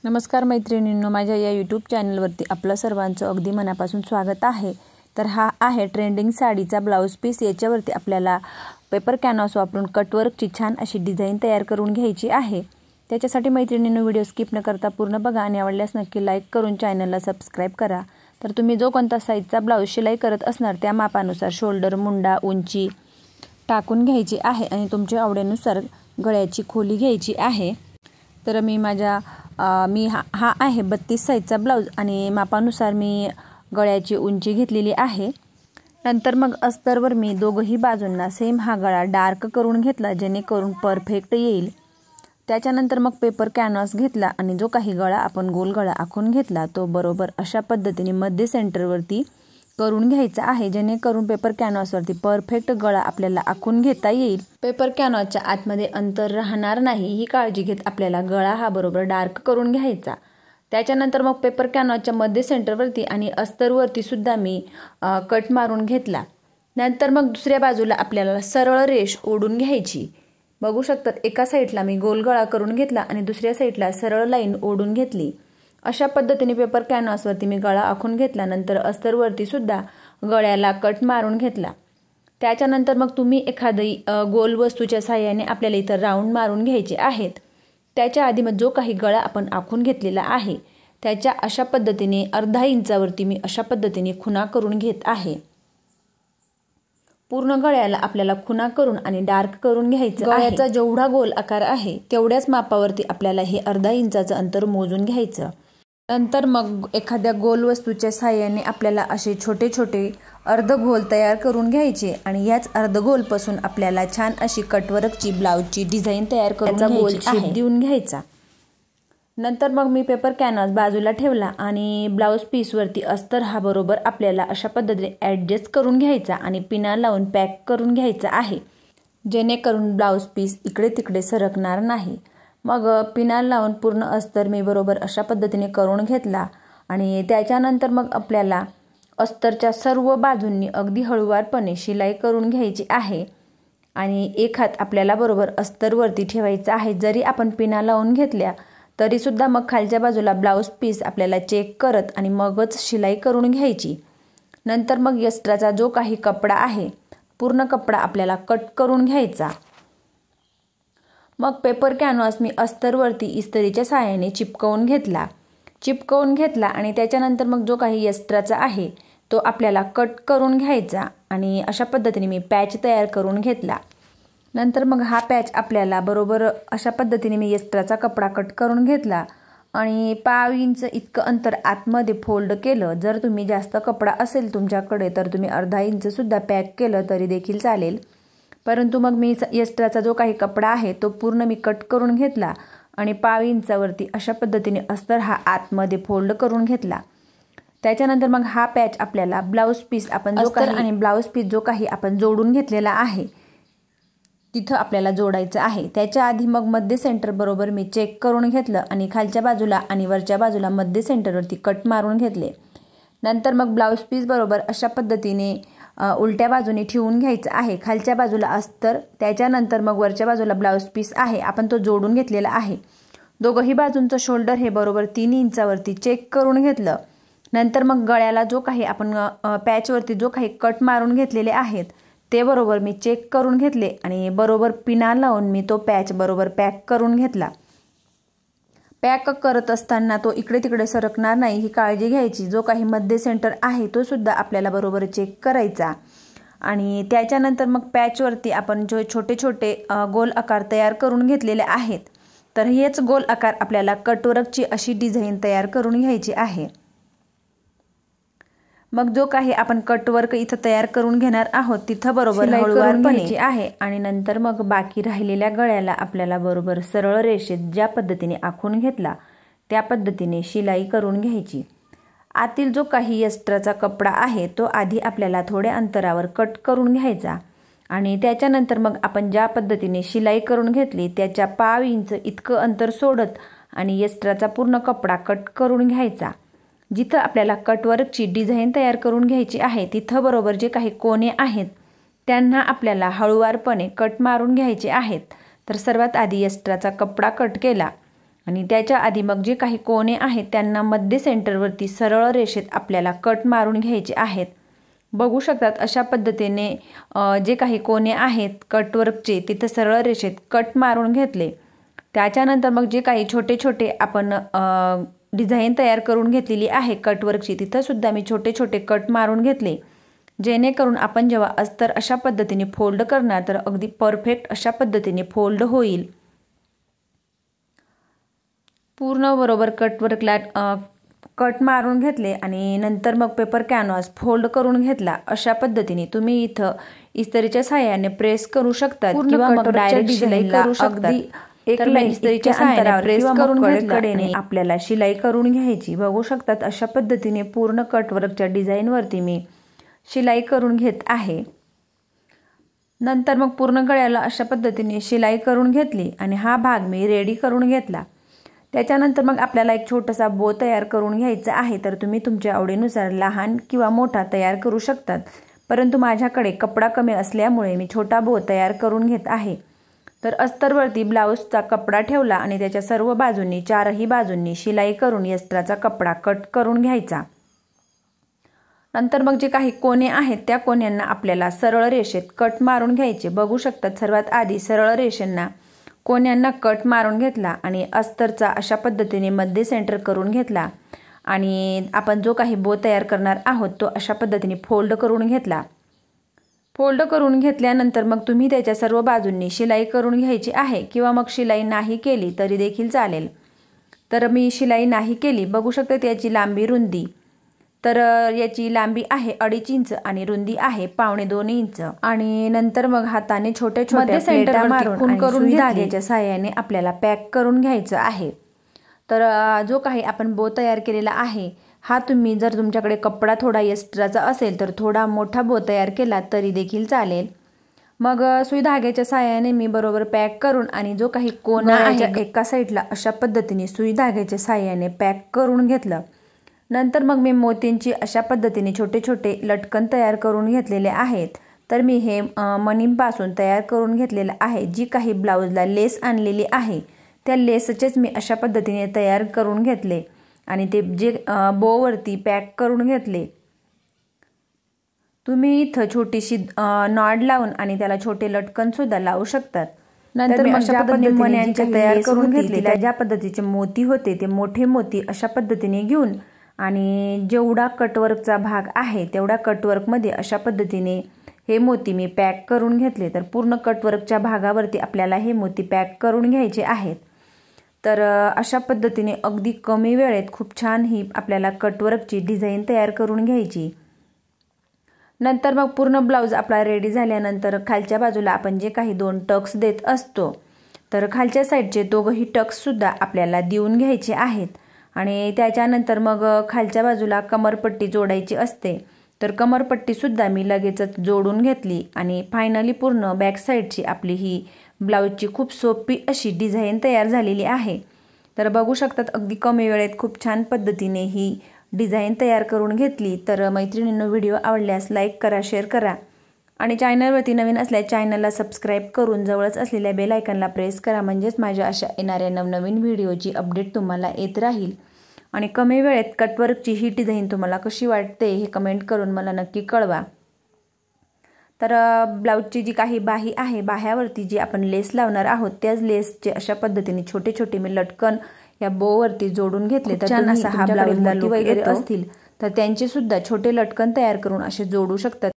नमस्कार मैत्रिणींनो, माझ्या या यूट्यूब चॅनलवरती आपलं सर्वांचं अगदी मनापासून स्वागत आहे। तर हा आहे ट्रेंडिंग साडीचा ब्लाउज पीस। याच्यावरती आपल्याला पेपर कॅनव्हास वापरून कटवर्कची छान अशी डिझाइन तयार करून घ्यायची आहे। त्याच्यासाठी मैत्रिणींनो व्हिडिओ स्किप न करता पूर्ण बघा आणि आवडल्यास नक्की लाईक करून चॅनलला सबस्क्राइब करा। तर तुम्ही जो कोणता साइजचा ब्लाउज शिलाई करत असणार त्या मापानुसार शोल्डर, मुंडा, उंची टाकून घ्यायची आहे आणि तुमच्या आवडीनुसार गळ्याची खोली घ्यायची आहे। तर मी हा आहे 32 साइजचा ब्लाउज आणि मापानुसार मी गळ्याची उंची घेतलेली आहे। नंतर मग अस्तरवर मी दोघही बाजूंना सेम हा गळा डार्क करून घेतला जेणेकरून परफेक्ट येईल। त्याच्यानंतर मग पेपर कॅनव्हास घेतला आणि जो काही गळा आपण गोल गळा आखून घेतला तो बरोबर अशा पद्धतीने मध्य सेंटरवरती करून घ्यायचा आहे जेणेकरून पेपर कॅनव्हासवरती परफेक्ट गळा आपल्याला आखून घेता येईल। पेपर कॅनव्हासच्या आतमध्ये अंतर राहणार नाही ही काळजी घेत आपल्याला गळा हा बरोबर डार्क करून घ्यायचा। त्याच्यानंतर मग पेपर कॅनव्हासच्या मध्य सेंटरवरती आणि अस्तरवरती सुद्धा मी कट मारून घेतला। नंतर मग दुसऱ्या बाजूला आपल्याला सरळ रेष ओढून घ्यायची। बघू शकतात एका साइडला मी गोल गळा करून घेतला आणि दुसऱ्या साइडला सरळ लाईन ओढून घेतली। अशा पद्धतीने पेपर कॅनव्हासवरती मी गळा आखून घेतला। नंतर अस्तरवरती सुद्धा गळ्याला कट मारून घेतला। त्याच्यानंतर मग तुम्ही एखादी गोल वस्तूच्या सहाय्याने आपल्याला इथं राऊंड मारून घ्यायचे आहेत। त्याच्या आधी मग जो काही गळा आपण आखून घेतलेला आहे त्याच्या अशा पद्धतीने अर्धा इंचावरती मी अशा पद्धतीने खुणा करून घेत आहे। पूर्ण गळ्याला आपल्याला खुणा करून आणि डार्क करून घ्यायचं आहे। गळ्याचा जेवढा गोल आकार आहे तेवढ्याच मापावरती आपल्याला हे अर्धा इंचाचं अंतर मोजून घ्यायचं। नंतर मग एखाद्या गोल वस्तूच्या सहाय्याने आपल्याला असे छोटे छोटे अर्धगोल तयार करून घ्यायचे आणि याच अर्धगोलपासून आपल्याला छान अशी कटवर्कची ब्लाउजची डिझाइन तयार करून गोल शेप देऊन घ्यायचा। नंतर मग मी पेपर कॅनव्हास बाजूला ठेवला आणि ब्लाउज पीसवरती अस्तर हा बरोबर आपल्याला अशा पद्धतीने ॲडजस्ट करून घ्यायचा आणि पिना लावून पॅक करून घ्यायचा आहे जेणेकरून ब्लाउज पीस इकडे तिकडे सरकणार नाही। मग पिना लावून पूर्ण अस्तर मी बरोबर अशा पद्धतीने करून घेतला आणि त्याच्यानंतर मग आपल्याला अस्तरच्या सर्व बाजूंनी अगदी हळूवारपणे शिलाई करून घ्यायची आहे आणि एक हात आपल्याला बरोबर अस्तरवरती ठेवायचा आहे। जरी आपण पिना लावून घेतल्या तरी सुद्धा मग खालच्या बाजूला ब्लाउज पीस आपल्याला चेक करत आणि मगच शिलाई करून घ्यायची। नंतर मग एक्स्ट्राचा जो काही कपडा आहे पूर्ण कपडा आपल्याला कट करून घ्यायचा। मग पेपर कॅनव्हास मी अस्तरवरती इस्त्रीच्या सहाय्याने चिपकवून घेतला आणि त्याच्यानंतर मग जो काही एक्स्ट्राचा आहे तो आपल्याला कट करून घ्यायचा आणि अशा पद्धतीने मी पॅच तयार करून घेतला। नंतर मग हा पॅच आपल्याला बरोबर अशा पद्धतीने मी एक्स्ट्राचा कपडा कट करून घेतला आणि 1/2 इंच इतकं अंतर आतमध्ये फोल्ड केलं। जर तुम्ही जास्त कपडा असेल तुमच्याकडे तर तुम्ही अर्धा इंच सुद्धा पॅक केलं तरी देखील चालेल, परंतु मग मी एक्स्ट्राचा जो काही कपडा आहे तो पूर्ण मी कट करून घेतला आणि 1/2 इंचावरती अशा पद्धतीने अस्तर हा आतमध्ये फोल्ड करून घेतला। त्याच्यानंतर मग हा पॅच आपल्याला ब्लाउज पीस आपण जो काही आणि ब्लाउज पीस जो काही आपण जोडून घेतलेला आहे तिथं आपल्याला जोडायचं आहे। त्याच्या आधी मग मध्य सेंटर बरोबर मी चेक करून घेतलं आणि खालच्या बाजूला आणि वरच्या बाजूला मध्य सेंटरवरती कट मारून घेतले। नंतर मग ब्लाउज पीस बरोबर अशा पद्धतीने उलट्या बाजूने ठेवून घ्यायचं आहे। खालच्या बाजूला अस्तर, त्याच्यानंतर मग वरच्या बाजूला ब्लाउज पीस आहे आपण तो जोडून घेतलेला आहे। दोघही बाजूंचं शोल्डर हे बरोबर 3 इंचावरती चेक करून घेतलं। नंतर मग गळ्याला जो काही आपण पॅचवरती जो काही कट मारून घेतलेले आहेत ते बरोबर मी चेक करून घेतले आणि बरोबर पिना लावून मी तो पॅच बरोबर पॅक करून घेतला। पॅक करत असताना तो इकडे तिकडे सरकणार नाही ही काळजी घ्यायची। जो काही मध्य सेंटर आहे तो सुद्धा आपल्याला बरोबर चेक करायचा आणि त्याच्यानंतर मग पॅचवरती आपण जो छोटे छोटे गोल आकार तयार करून घेतलेले आहेत तर हेच गोल आकार आपल्याला कटवर्कची अशी डिझाइन तयार करून घ्यायची आहे। मग जो काही आपण कटवर्क इथं तयार करून घेणार आहोत तिथं बरोबर हळूवारपणे आहे आणि नंतर मग बाकी राहिलेल्या गळ्याला आपल्याला बरोबर सरळ रेषेत ज्या पद्धतीने आखून घेतला त्या पद्धतीने शिलाई करून घ्यायची। आतील जो काही एक्स्ट्राचा कपडा आहे तो आधी आपल्याला थोड्या अंतरावर कट करून घ्यायचा आणि त्याच्यानंतर मग आपण ज्या पद्धतीने शिलाई करून घेतली त्याच्या 1/2 इंच इतकं अंतर सोडत आणि एक्स्ट्राचा पूर्ण कपडा कट करून घ्यायचा। जिथं आपल्याला कटवर्कची डिझाइन तयार करून घ्यायची आहे तिथं बरोबर जे काही कोने आहेत त्यांना आपल्याला हळूवारपणे कट मारून घ्यायचे आहेत। तर सर्वात आधी एक्स्ट्राचा कपडा कट केला आणि त्याच्या आधी मग जे काही कोने आहेत त्यांना मध्य सेंटरवरती सरळ रेषेत आपल्याला कट मारून घ्यायचे आहेत। बघू शकतात अशा पद्धतीने जे काही कोने आहेत कटवर्कचे तिथे सरळ रेषेत कट मारून घेतले। त्याच्यानंतर मग जे काही छोटे छोटे आपण डिझाईन तयार करून घेतलेली आहे कटवर्कची तिथं सुद्धा मी छोटे छोटे कट मारून घेतले, जेणेकरून आपण जेव्हा अस्तर अशा पद्धतीने फोल्ड करणार तर अगदी परफेक्ट अशा पद्धतीने फोल्ड होईल। पूर्ण बरोबर कटवर्कला कट मारून घेतले आणि नंतर मग पेपर कॅनव्हास फोल्ड करून घेतला। अशा पद्धतीने तुम्ही इथं इस्त्रीच्या सहाय्याने प्रेस करू शकता किंवा मग डायरेक्ट शिलाई करू शकता। एक इस्त्रीच्या सहाय्याने प्रेस करून कडेने आपल्याला शिलाई करून घ्यायची। बघू शकतात अशा पद्धतीने पूर्ण कटवर्कच्या डिझाईन वरती मी शिलाई करून घेत आहे। नंतर मग पूर्ण गळ्याला अशा पद्धतीने शिलाई करून घेतली आणि हा भाग मी रेडी करून घेतला। त्याच्यानंतर मग आपल्याला एक छोटासा बो तयार करून घ्यायचा आहे, तर तुम्ही तुमच्या आवडीनुसार लहान किंवा मोठा तयार करू शकतात, परंतु माझ्याकडे कपडा कमी असल्यामुळे मी छोटा बो तयार करून घेत आहे। तर अस्तरवरती ब्लाऊजचा कपडा ठेवला आणि त्याच्या सर्व बाजूंनी चारही बाजूंनी शिलाई करून अस्त्राचा कपडा कट करून घ्यायचा। नंतर मग जे काही कोने आहेत त्या कोण्यांना आपल्याला सरळ रेषेत कट मारून घ्यायचे। बघू शकतात सर्वात आधी सरळ रेषेंना कोण्यांना कट मारून घेतला आणि अस्तरचा अशा पद्धतीने मध्य सेंटर करून घेतला आणि आपण जो काही बो तयार करणार आहोत तो अशा पद्धतीने फोल्ड करून घेतला। फोल्ड करून घेतल्यानंतर मग तुम्ही त्याच्या सर्व बाजूंनी शिलाई करून घ्यायची आहे किंवा मग शिलाई नाही केली तरी देखील चालेल। तर मी शिलाई नाही केली। बघू शकता याची लांबी रुंदी, तर याची लांबी आहे 2.5 इंच आणि रुंदी आहे 1.25 इंच आणि नंतर मग हाताने छोटे छोटे सेंटर मारून करून धाग्याच्या सहाय्याने आपल्याला पॅक करून घ्यायचं आहे। तर जो काही आपण बो तयार केलेला आहे हा तुम्ही जर तुमच्याकडे कपडा थोडा एक्स्ट्राचा असेल तर थोडा मोठा बो तयार केला तरी देखील चालेल। मग सुई धाग्याच्या सहाय्याने मी बरोबर पॅक करून आणि जो काही कोना आहे एका साईडला अशा पद्धतीने सुई धाग्याच्या सहाय्याने पॅक करून घेतलं। नंतर मग मी मोत्यांची अशा पद्धतीने छोटे छोटे लटकन तयार करून घेतलेले आहेत। तर मी हे मणींपासून तयार करून घेतलेलं आहे। जी काही ब्लाऊजला लेस आणलेली आहे त्या लेसचेच मी अशा पद्धतीने तयार करून घेतले आणि ते जे बोवरती पॅक करून घेतले। तुम्ही इथं छोटीशी नॉड लावून आणि त्याला छोटे लटकन सुद्धा लावू शकतात। नंतर मग अशा पद्धतीने मण्यांचे तयार करून घेतले, ज्या पद्धतीचे मोती होते ते मोठे मोती अशा पद्धतीने घेऊन आणि जेवढा कटवर्कचा भाग आहे तेवढा कटवर्कमध्ये अशा पद्धतीने हे मोती मी पॅक करून घेतले। तर पूर्ण कटवर्कच्या भागावरती आपल्याला हे मोती पॅक करून घ्यायचे आहेत। तर अशा पद्धतीने अगदी कमी वेळेत खूप छान ही आपल्याला कटवर्कची डिझाईन तयार करून घ्यायची। नंतर मग पूर्ण ब्लाऊज आपला रेडी झाल्यानंतर खालच्या बाजूला आपण जे काही 2 टक्स देत असतो तर खालच्या साईडचे दोघंही टक्स सुद्धा आपल्याला देऊन घ्यायचे आहेत आणि त्याच्यानंतर मग खालच्या बाजूला कमरपट्टी जोडायची असते। तर कमरपट्टी सुद्धा मी लगेचच जोडून घेतली आणि फायनली पूर्ण बॅक साईडची आपली ही ब्लाऊजची खूप सोपी अशी डिझाईन तयार झालेली आहे। तर बघू शकतात अगदी कमी वेळेत खूप छान पद्धतीने ही डिझाईन तयार करून घेतली। तर मैत्रिणींनो व्हिडिओ आवडल्यास लाईक करा, शेअर करा आणि चॅनलवरती नवीन असल्यास चॅनलला सबस्क्राईब करून जवळच असलेल्या बेल आयकॉनला प्रेस करा, म्हणजेच माझ्या अशा येणाऱ्या नवनवीन व्हिडिओची अपडेट तुम्हाला येत राहील। आणि कमी वेळेत कटवर्कची ही डिझाईन तुम्हाला कशी वाटते हे कमेंट करून मला नक्की कळवा। तर ब्लाऊजची जी काही बाही आहे बाह्यावरती जी आपण लेस लावणार आहोत त्याच लेसचे अशा पद्धतीने छोटे छोटे मी लटकन या बोवरती जोडून घेतले। तर छान असा हा ब्लाऊजला लुक वगैरे असतील तर त्यांचे सुद्धा छोटे लटकन तयार करून असे जोडू शकतात।